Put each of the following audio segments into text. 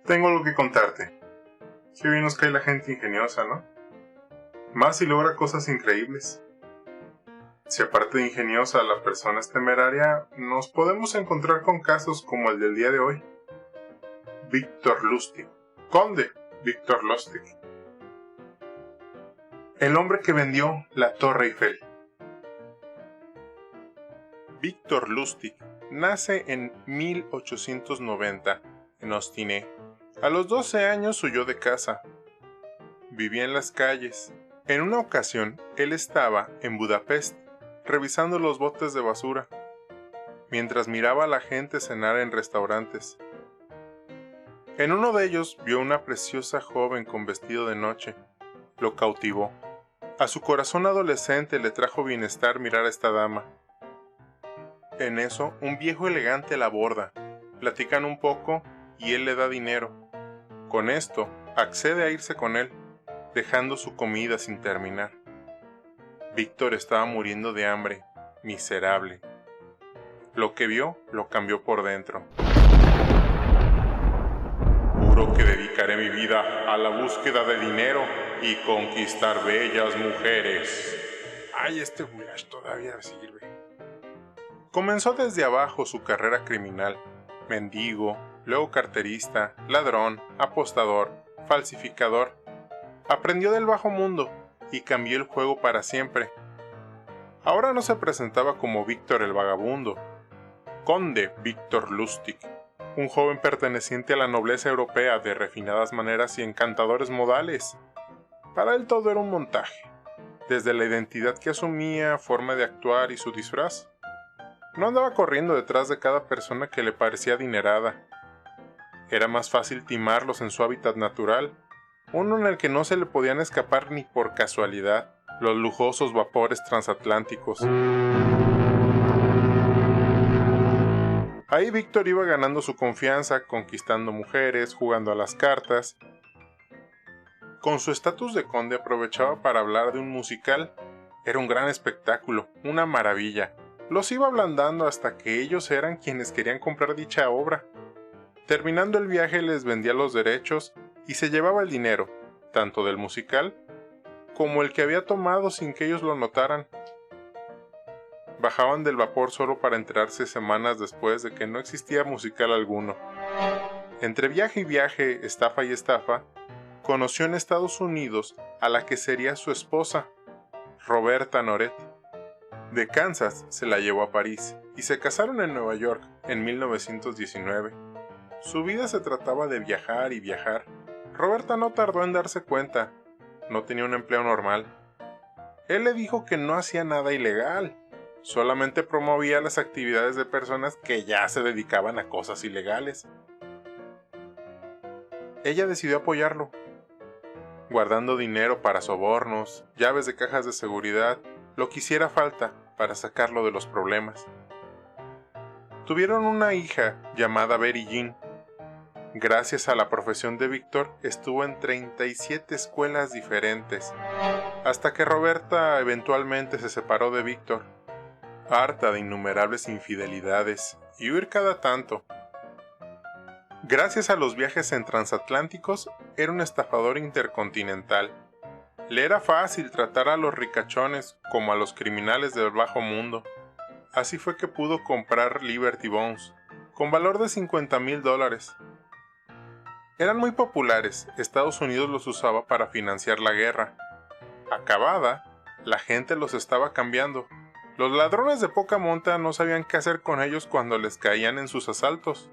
Tengo algo que contarte. Qué bien nos cae la gente ingeniosa, ¿no? Más si logra cosas increíbles. Si aparte de ingeniosa la persona es temeraria, nos podemos encontrar con casos como el del día de hoy. Victor Lustig, conde Victor Lustig. El hombre que vendió la Torre Eiffel. Victor Lustig nace en 1890 en Ostine. A los 12 años huyó de casa. Vivía en las calles. En una ocasión, él estaba en Budapest, revisando los botes de basura, mientras miraba a la gente cenar en restaurantes. En uno de ellos vio una preciosa joven con vestido de noche. Lo cautivó. A su corazón adolescente le trajo bienestar mirar a esta dama. En eso, un viejo elegante la aborda. Platican un poco y él le da dinero. Con esto, accede a irse con él, dejando su comida sin terminar. Víctor estaba muriendo de hambre, miserable. Lo que vio lo cambió por dentro. Juro que dedicaré mi vida a la búsqueda de dinero y conquistar bellas mujeres. Ay, este goulash todavía sirve. Comenzó desde abajo su carrera criminal. Mendigo, luego carterista, ladrón, apostador, falsificador. Aprendió del bajo mundo y cambió el juego para siempre. Ahora no se presentaba como Víctor el vagabundo, conde Victor Lustig, un joven perteneciente a la nobleza europea de refinadas maneras y encantadores modales. Para él todo era un montaje, desde la identidad que asumía, forma de actuar y su disfraz. No andaba corriendo detrás de cada persona que le parecía adinerada. Era más fácil timarlos en su hábitat natural, uno en el que no se le podían escapar ni por casualidad los lujosos vapores transatlánticos. Ahí Víctor iba ganando su confianza, conquistando mujeres, jugando a las cartas. Con su estatus de conde aprovechaba para hablar de un musical. Era un gran espectáculo, una maravilla. Los iba ablandando hasta que ellos eran quienes querían comprar dicha obra. Terminando el viaje les vendía los derechos y se llevaba el dinero, tanto del musical como el que había tomado sin que ellos lo notaran. Bajaban del vapor solo para enterarse semanas después de que no existía musical alguno. Entre viaje y viaje, estafa y estafa, conoció en Estados Unidos a la que sería su esposa, Roberta Noret. De Kansas se la llevó a París y se casaron en Nueva York en 1919. Su vida se trataba de viajar y viajar. Roberta no tardó en darse cuenta. No tenía un empleo normal. Él le dijo que no hacía nada ilegal. Solamente promovía las actividades de personas que ya se dedicaban a cosas ilegales. Ella decidió apoyarlo, guardando dinero para sobornos, llaves de cajas de seguridad, lo que hiciera falta para sacarlo de los problemas. Tuvieron una hija llamada Betty Jean. Gracias a la profesión de Víctor, estuvo en 37 escuelas diferentes, hasta que Roberta eventualmente se separó de Víctor, harta de innumerables infidelidades y huir cada tanto. Gracias a los viajes en transatlánticos, era un estafador intercontinental. Le era fácil tratar a los ricachones como a los criminales del bajo mundo. Así fue que pudo comprar Liberty Bonds, con valor de $50,000. Eran muy populares, Estados Unidos los usaba para financiar la guerra. Acabada, la gente los estaba cambiando. Los ladrones de poca monta no sabían qué hacer con ellos cuando les caían en sus asaltos.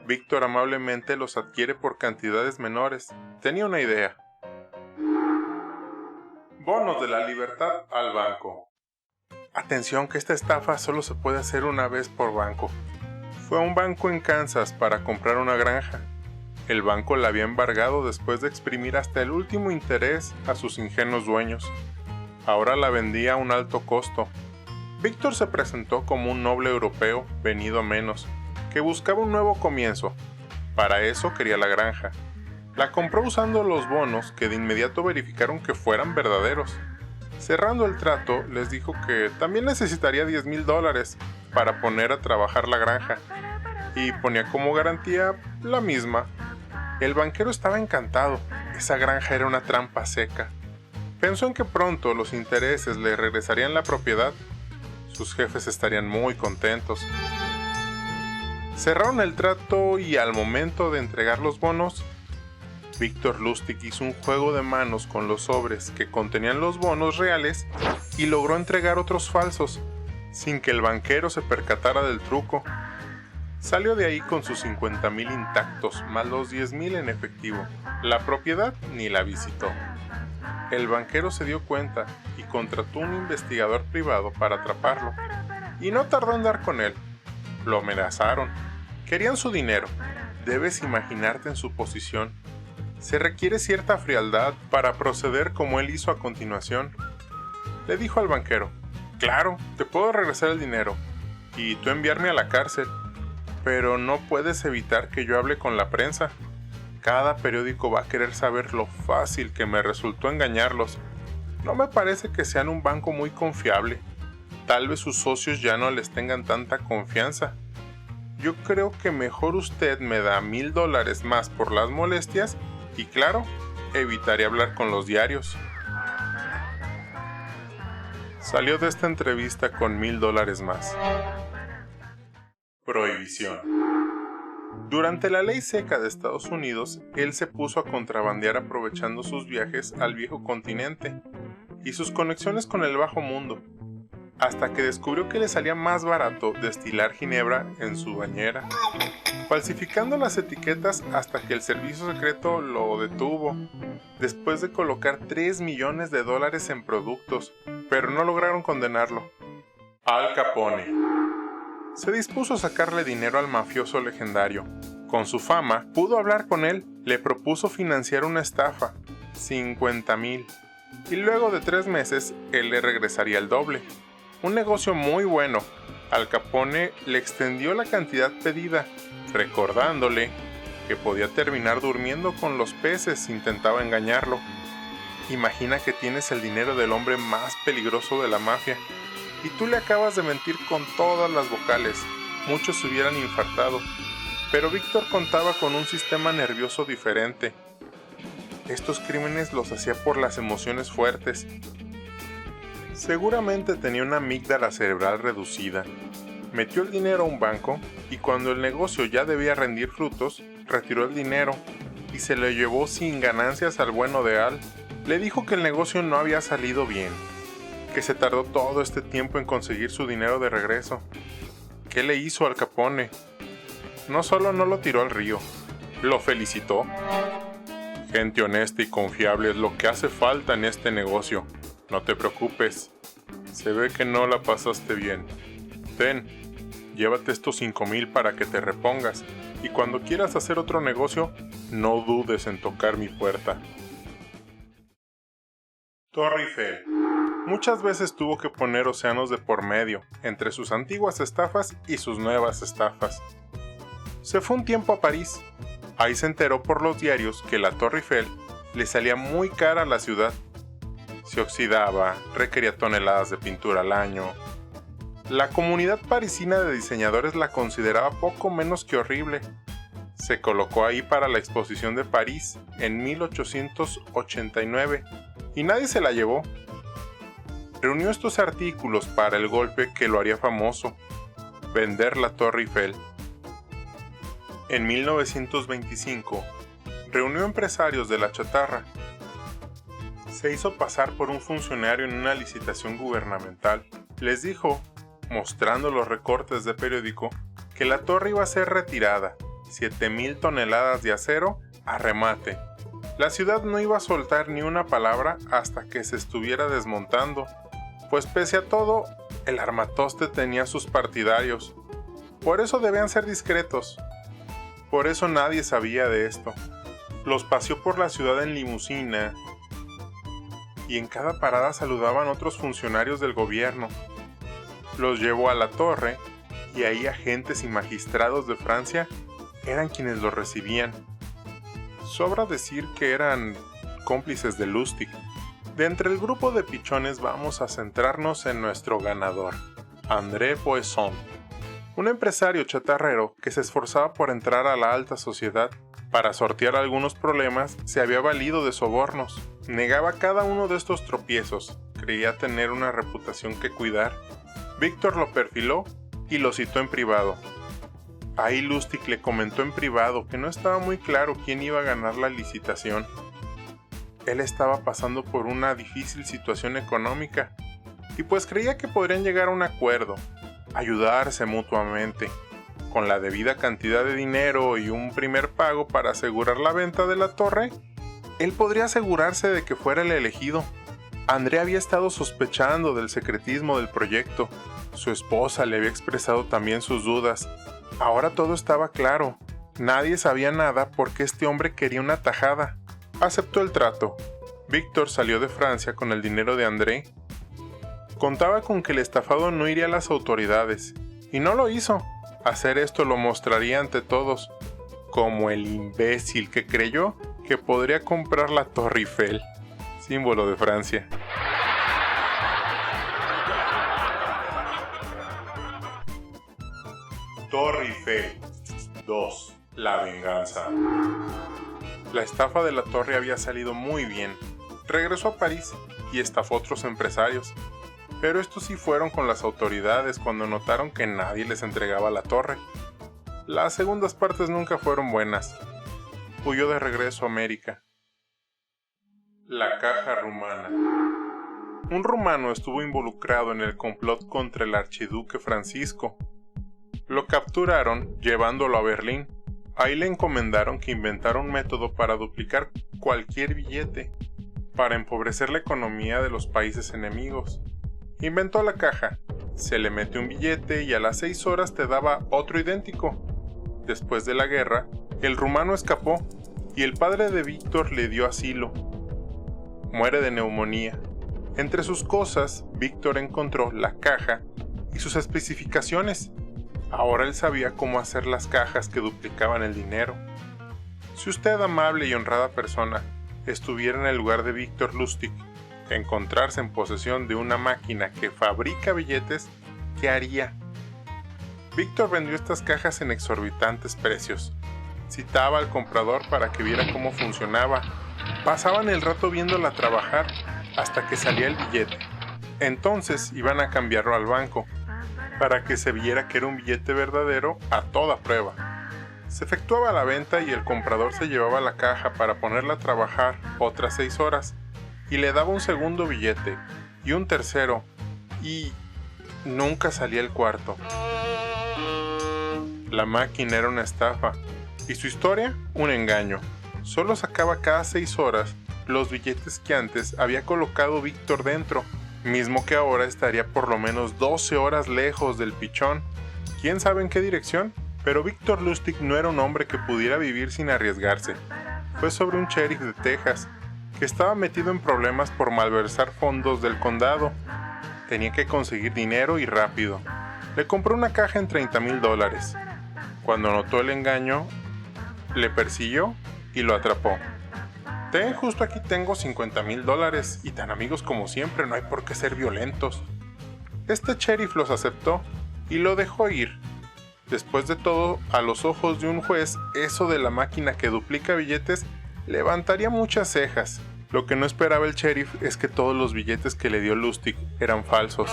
Víctor amablemente los adquiere por cantidades menores. Tenía una idea. Bonos de la libertad al banco. Atención, que esta estafa solo se puede hacer una vez por banco. Fue a un banco en Kansas para comprar una granja. El banco la había embargado después de exprimir hasta el último interés a sus ingenuos dueños. Ahora la vendía a un alto costo. Víctor se presentó como un noble europeo venido a menos, que buscaba un nuevo comienzo. Para eso quería la granja. La compró usando los bonos que de inmediato verificaron que fueran verdaderos. Cerrando el trato, les dijo que también necesitaría $10,000 para poner a trabajar la granja, y ponía como garantía la misma, El banquero estaba encantado. Esa granja era una trampa seca. Pensó en que pronto los intereses le regresarían la propiedad. Sus jefes estarían muy contentos. Cerraron el trato y al momento de entregar los bonos, Víctor Lustig hizo un juego de manos con los sobres que contenían los bonos reales y logró entregar otros falsos, sin que el banquero se percatara del truco. Salió de ahí con sus 50,000 intactos, más los 10,000 en efectivo. La propiedad ni la visitó. El banquero se dio cuenta y contrató un investigador privado para atraparlo. Y no tardó en dar con él. Lo amenazaron. Querían su dinero. Debes imaginarte en su posición. Se requiere cierta frialdad para proceder como él hizo a continuación. Le dijo al banquero: claro, te puedo regresar el dinero y tú enviarme a la cárcel, pero no puedes evitar que yo hable con la prensa. Cada periódico va a querer saber lo fácil que me resultó engañarlos. No me parece que sean un banco muy confiable. Tal vez sus socios ya no les tengan tanta confianza. Yo creo que mejor usted me da $1,000 más por las molestias y claro, evitaré hablar con los diarios. Salió de esta entrevista con $1,000 más. Prohibición. Durante la ley seca de Estados Unidos, él se puso a contrabandear aprovechando sus viajes al viejo continente y sus conexiones con el bajo mundo, hasta que descubrió que le salía más barato destilar ginebra en su bañera, falsificando las etiquetas hasta que el servicio secreto lo detuvo, después de colocar $3 millones en productos, pero no lograron condenarlo. Al Capone. Se dispuso a sacarle dinero al mafioso legendario. Con su fama, pudo hablar con él, le propuso financiar una estafa, 50,000, y luego de 3 meses, él le regresaría el doble. Un negocio muy bueno. Al Capone le extendió la cantidad pedida, recordándole que podía terminar durmiendo con los peces si intentaba engañarlo. Imagina que tienes el dinero del hombre más peligroso de la mafia, y tú le acabas de mentir con todas las vocales. Muchos se hubieran infartado, pero Víctor contaba con un sistema nervioso diferente. Estos crímenes los hacía por las emociones fuertes. Seguramente tenía una amígdala cerebral reducida. Metió el dinero a un banco y cuando el negocio ya debía rendir frutos, retiró el dinero y se lo llevó sin ganancias al bueno de Al. Le dijo que el negocio no había salido bien, que se tardó todo este tiempo en conseguir su dinero de regreso. ¿Qué le hizo Al Capone? No solo no lo tiró al río, lo felicitó. Gente honesta y confiable es lo que hace falta en este negocio. No te preocupes, se ve que no la pasaste bien. Ten, llévate estos 5,000 para que te repongas y cuando quieras hacer otro negocio, no dudes en tocar mi puerta. Torre Eiffel. Muchas veces tuvo que poner océanos de por medio entre sus antiguas estafas y sus nuevas estafas. Se fue un tiempo a París. Ahí se enteró por los diarios que la Torre Eiffel le salía muy cara a la ciudad. Se oxidaba, requería toneladas de pintura al año. La comunidad parisina de diseñadores la consideraba poco menos que horrible. Se colocó ahí para la exposición de París en 1889 y nadie se la llevó. Reunió estos artículos para el golpe que lo haría famoso: vender la Torre Eiffel. En 1925, reunió empresarios de la chatarra. Se hizo pasar por un funcionario en una licitación gubernamental. Les dijo, mostrando los recortes de periódico, que la torre iba a ser retirada, 7,000 toneladas de acero a remate. La ciudad no iba a soltar ni una palabra hasta que se estuviera desmontando, pues pese a todo, el armatoste tenía sus partidarios. Por eso debían ser discretos. Por eso nadie sabía de esto. Los paseó por la ciudad en limusina y en cada parada saludaban otros funcionarios del gobierno. Los llevó a la torre y ahí agentes y magistrados de Francia eran quienes los recibían. Sobra decir que eran cómplices de Lustig. De entre el grupo de pichones vamos a centrarnos en nuestro ganador, André Poisson, un empresario chatarrero que se esforzaba por entrar a la alta sociedad Para sortear algunos problemas, se había valido de sobornos. Negaba cada uno de estos tropiezos. Creía tener una reputación que cuidar. Víctor lo perfiló y lo citó en privado. Ahí Lustig le comentó en privado que no estaba muy claro quién iba a ganar la licitación. Él estaba pasando por una difícil situación económica y pues creía que podrían llegar a un acuerdo, ayudarse mutuamente. Con la debida cantidad de dinero y un primer pago para asegurar la venta de la torre, él podría asegurarse de que fuera el elegido. André había estado sospechando del secretismo del proyecto. Su esposa le había expresado también sus dudas. Ahora todo estaba claro. Nadie sabía nada porque este hombre quería una tajada. Aceptó el trato. Víctor salió de Francia con el dinero de André. Contaba con que el estafado no iría a las autoridades, y no lo hizo. Hacer esto lo mostraría ante todos, como el imbécil que creyó que podría comprar la Torre Eiffel, símbolo de Francia. Torre Eiffel 2. La venganza. La estafa de la torre había salido muy bien. Regresó a París y estafó a otros empresarios. Pero estos sí fueron con las autoridades cuando notaron que nadie les entregaba la torre. Las segundas partes nunca fueron buenas. Huyó de regreso a América. La caja rumana. Un rumano estuvo involucrado en el complot contra el archiduque Francisco. Lo capturaron llevándolo a Berlín. Ahí le encomendaron que inventara un método para duplicar cualquier billete, para empobrecer la economía de los países enemigos. Inventó la caja, se le metió un billete y a las 6 horas te daba otro idéntico. Después de la guerra, el rumano escapó y el padre de Víctor le dio asilo. Muere de neumonía. Entre sus cosas, Víctor encontró la caja y sus especificaciones. Ahora él sabía cómo hacer las cajas que duplicaban el dinero. Si usted, amable y honrada persona, estuviera en el lugar de Víctor Lustig, encontrarse en posesión de una máquina que fabrica billetes, ¿qué haría? Víctor vendió estas cajas en exorbitantes precios. Citaba al comprador para que viera cómo funcionaba. Pasaban el rato viéndola trabajar hasta que salía el billete. Entonces iban a cambiarlo al banco, para que se viera que era un billete verdadero a toda prueba. Se efectuaba la venta y el comprador se llevaba la caja para ponerla a trabajar otras 6 horas y le daba un segundo billete y un tercero y nunca salía el cuarto. La máquina era una estafa y su historia un engaño. Solo sacaba cada 6 horas los billetes que antes había colocado Víctor dentro, mismo que ahora estaría por lo menos 12 horas lejos del pichón. ¿Quién sabe en qué dirección? Pero Víctor Lustig no era un hombre que pudiera vivir sin arriesgarse. Fue sobre un sheriff de Texas, que estaba metido en problemas por malversar fondos del condado. Tenía que conseguir dinero y rápido. Le compró una caja en $30,000. Cuando notó el engaño, le persiguió y lo atrapó. Justo aquí tengo $50,000 y tan amigos como siempre, no hay por qué ser violentos. Este sheriff los aceptó y lo dejó ir. Después de todo, a los ojos de un juez, eso de la máquina que duplica billetes levantaría muchas cejas. Lo que no esperaba el sheriff es que todos los billetes que le dio Lustig eran falsos.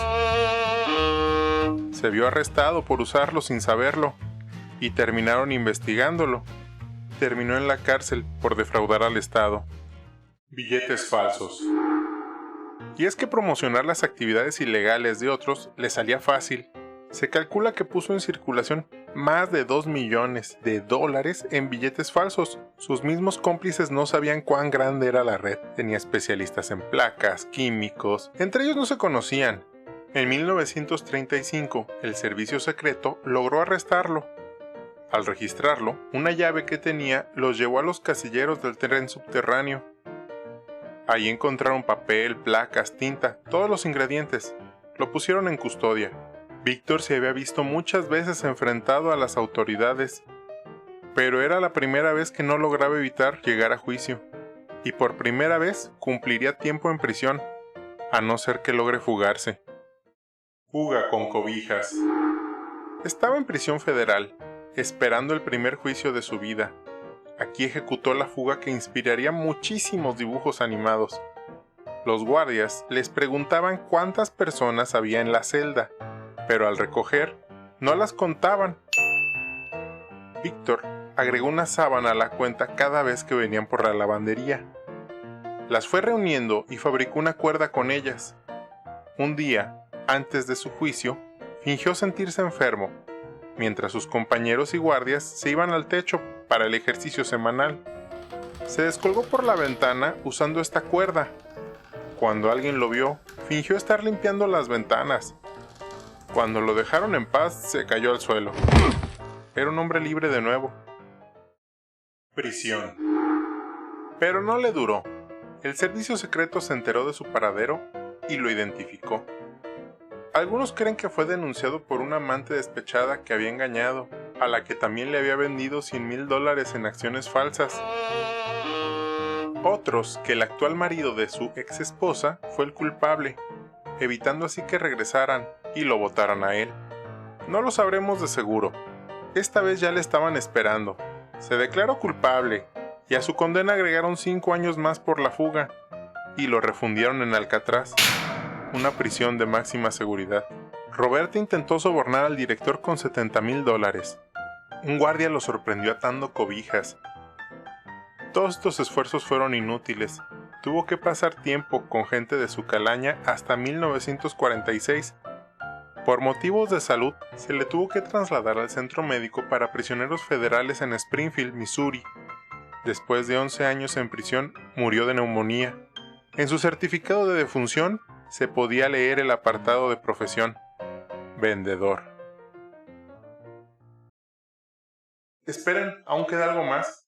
Se vio arrestado por usarlos sin saberlo y terminaron investigándolo. Terminó en la cárcel por defraudar al Estado. Billetes falsos. Y es que promocionar las actividades ilegales de otros le salía fácil. Se calcula que puso en circulación más de $2 millones en billetes falsos. Sus mismos cómplices no sabían cuán grande era la red. Tenía especialistas en placas, químicos. Entre ellos no se conocían. En 1935, el servicio secreto logró arrestarlo. Al registrarlo, una llave que tenía los llevó a los casilleros del tren subterráneo. Allí encontraron papel, placas, tinta, todos los ingredientes. Lo pusieron en custodia. Víctor se había visto muchas veces enfrentado a las autoridades, pero era la primera vez que no lograba evitar llegar a juicio, y por primera vez cumpliría tiempo en prisión, a no ser que logre fugarse. Fuga con cobijas. Estaba en prisión federal, esperando el primer juicio de su vida. Aquí ejecutó la fuga que inspiraría muchísimos dibujos animados. Los guardias les preguntaban cuántas personas había en la celda, pero al recoger, no las contaban. Víctor agregó una sábana a la cuenta cada vez que venían por la lavandería. Las fue reuniendo y fabricó una cuerda con ellas. Un día, antes de su juicio, fingió sentirse enfermo, mientras sus compañeros y guardias se iban al techo para el ejercicio semanal. Se descolgó por la ventana usando esta cuerda. Cuando alguien lo vio, fingió estar limpiando las ventanas. Cuando lo dejaron en paz, se cayó al suelo. Era un hombre libre de nuevo. Prisión. Pero no le duró. El servicio secreto se enteró de su paradero y lo identificó. Algunos creen que fue denunciado por una amante despechada que había engañado, a la que también le había vendido $100,000 en acciones falsas. Otros que el actual marido de su ex esposa fue el culpable, evitando así que regresaran y lo votaran a él. No lo sabremos de seguro. Esta vez ya le estaban esperando. Se declaró culpable y a su condena agregaron 5 años más por la fuga y lo refundieron en Alcatraz, una prisión de máxima seguridad. Roberta intentó sobornar al director con $70,000. Un guardia lo sorprendió atando cobijas. Todos estos esfuerzos fueron inútiles. Tuvo que pasar tiempo con gente de su calaña hasta 1946. Por motivos de salud, se le tuvo que trasladar al centro médico para prisioneros federales en Springfield, Missouri. Después de 11 años en prisión, murió de neumonía. En su certificado de defunción se podía leer el apartado de profesión: vendedor. Esperen, ¿aún queda algo más?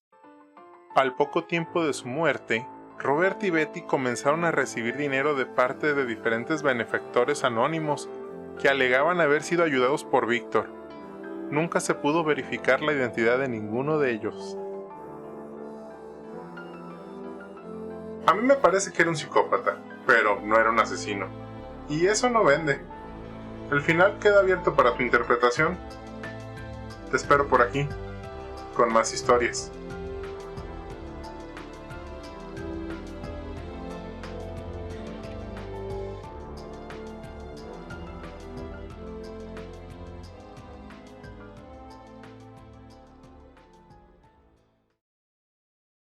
Al poco tiempo de su muerte, Robert y Betty comenzaron a recibir dinero de parte de diferentes benefactores anónimos que alegaban haber sido ayudados por Víctor. Nunca se pudo verificar la identidad de ninguno de ellos. A mí me parece que era un psicópata, pero no era un asesino. Y eso no vende. El final queda abierto para tu interpretación. Te espero por aquí, con más historias.